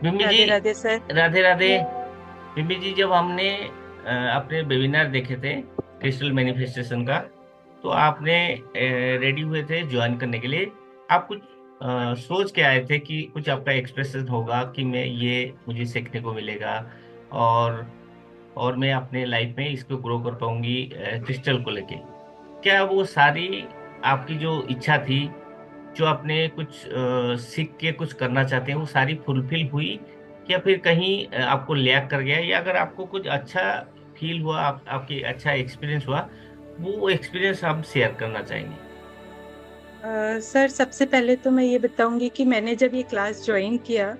मिमी जी, राधे राधे सर। राधे राधे। मिमी जी, जब हमने अपने वेबिनार देखे थे क्रिस्टल मैनिफेस्टेशन का, तो आपने रेडी हुए थे ज्वाइन करने के लिए। आप कुछ सोच के आए थे कि कुछ आपका एक्सप्रेशन होगा कि मैं ये मुझे सीखने को मिलेगा, और और मैं अपने लाइफ में इसको ग्रो कर पाऊंगी क्रिस्टल को लेके। क्या वो सारी आपकी जो इच्छा थी, जो आपने कुछ सीख के कुछ करना चाहते हैं, वो सारी फुलफिल हुई, या फिर कहीं आपको लैग कर गया, या अगर आपको कुछ अच्छा फील हुआ, आपकी अच्छा एक्सपीरियंस हुआ, वो एक्सपीरियंस हम शेयर करना चाहेंगे। सर सबसे पहले तो मैं ये बताऊंगी कि मैंने जब ये क्लास ज्वाइन किया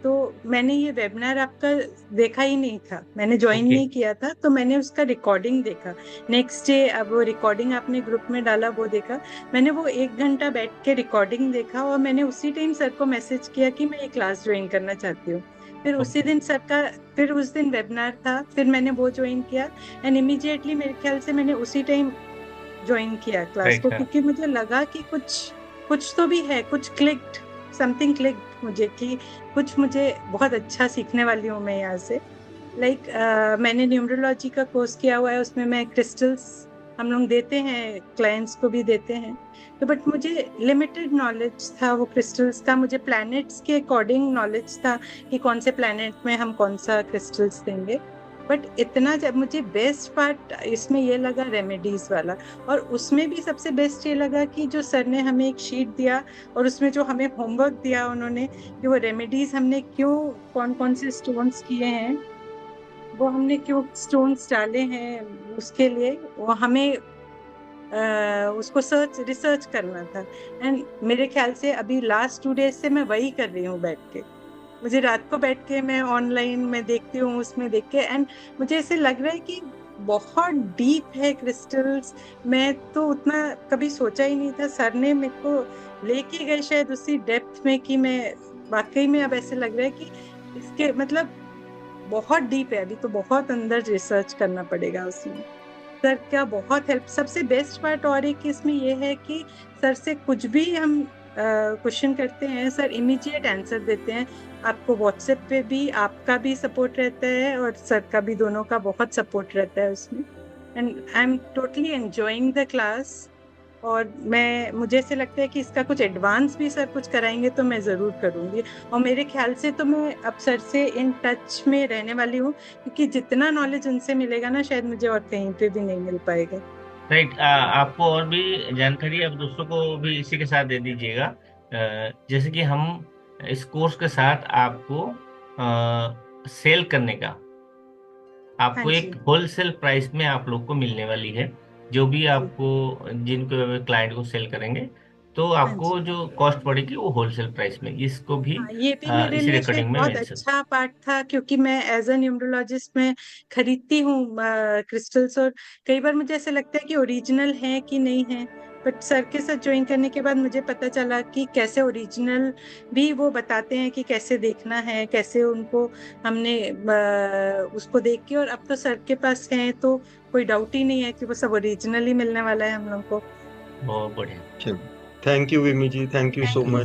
तो मैंने ये वेबिनार आपका देखा ही नहीं था। मैंने ज्वाइन ओके। नहीं किया था तो मैंने उसका रिकॉर्डिंग देखा। नेक्स्ट डे अब वो रिकॉर्डिंग आपने ग्रुप में डाला वो देखा। मैंने वो 1 घंटा बैठ के रिकॉर्डिंग देखा और मैंने उसी टाइम सर को मैसेज किया कि मैं ये क्लास ज्वाइन करना चाहती हूँ। फिर उसी ओके। दिन सर का फिर उस दिन वेबिनार था, फिर मैंने वो ज्वाइन किया। एंड इमीडिएटली मेरे ख्याल से मैंने उसी टाइम ज्वाइन किया क्लास राइट। को, हाँ। क्योंकि मुझे लगा कि कुछ कुछ तो भी है, कुछ क्लिक्ड, समथिंग क्लिक्ड मुझे कि कुछ मुझे बहुत अच्छा सीखने वाली हूँ मैं यहाँ से। लाइक मैंने न्यूमरोलॉजी का कोर्स किया हुआ है, उसमें मैं क्रिस्टल्स हम लोग देते हैं, क्लाइंट्स को भी देते हैं। तो बट मुझे लिमिटेड नॉलेज था वो क्रिस्टल्स का, मुझे प्लैनेट्स के अकॉर्डिंग नॉलेज था कि कौन से प्लैनेट में हम कौन सा क्रिस्टल्स देंगे। बट इतना जब मुझे बेस्ट पार्ट इसमें ये लगा रेमेडीज वाला। और उसमें भी सबसे बेस्ट ये लगा कि जो सर ने हमें एक शीट दिया और उसमें जो हमें होमवर्क दिया उन्होंने कि वो रेमेडीज हमने क्यों, कौन कौन से स्टोन्स किए हैं, वो हमने क्यों स्टोन्स डाले हैं, उसके लिए वो हमें उसको सर्च रिसर्च करना था। एंड मेरे ख्याल से अभी लास्ट 2 डेज से मैं वही कर रही हूँ बैठ के। मुझे रात को बैठ के मैं ऑनलाइन में देखती हूँ, उसमें देख के। एंड मुझे ऐसे लग रहा है कि बहुत डीप है क्रिस्टल्स। मैं तो उतना कभी सोचा ही नहीं था, सर ने मेरे को लेके गए शायद उसी डेप्थ में कि मैं वाकई में अब ऐसे लग रहा है कि इसके मतलब बहुत डीप है। अभी तो बहुत अंदर रिसर्च करना पड़ेगा उसमें। सर क्या बहुत हेल्प, सबसे बेस्ट पार्ट और एक इसमें ये है कि सर से कुछ भी हम क्वेश्चन करते हैं, सर इमीडिएट आंसर देते हैं। आपको व्हाट्सएप पे भी आपका भी सपोर्ट रहता है और सर का भी, दोनों का बहुत सपोर्ट रहता है उसमें। And I am totally enjoying the class. और मैं मुझे ऐसे लगता है कि इसका कुछ एडवांस भी सर कुछ कराएंगे तो मैं जरूर करूंगी। और मेरे ख्याल से तो मैं अब सर से इन टच में रहने वाली हूँ, क्योंकि जितना नॉलेज उनसे मिलेगा ना शायद मुझे और कहीं पे भी नहीं मिल पाएगा। राइट। आपको और भी जानकारी अब दोस्तों को भी इसी के साथ दे दीजिएगा। जैसे कि हम इस कोर्स के साथ आपको सेल करने का, हाँ आपको एक जी। होलसेल प्राइस में आप लोग को मिलने वाली है। जो भी जी। आपको, जिनको क्लाइंट को सेल करेंगे, तो हाँ जी। आपको जो कॉस्ट पड़ेगी वो होलसेल प्राइस में, इसको भी हाँ, ये भी मेरे इसी लिए शायद रिकॉर्डिंग में बहुत मेंशन। अच्छा पार्ट था, क्योंकि मैं एज अ न्यूमरोलॉजिस्ट में खरीदती हूँ क्रिस्टल्स। और कई बार मुझे ऐसे लगता है कि ओरिजिनल है कि नहीं है। बट सर के साथ ज्वाइन करने के बाद मुझे पता चला कि कैसे ओरिजिनल भी वो बताते हैं कि कैसे देखना है, कैसे उनको हमने उसको देख के। और अब तो सर के पास है तो कोई डाउट ही नहीं है कि वो सब ओरिजिनल ही मिलने वाला है हम लोग को। बहुत बढ़िया। चलो, thank you Vimmi ji, thank you so thank you. Much.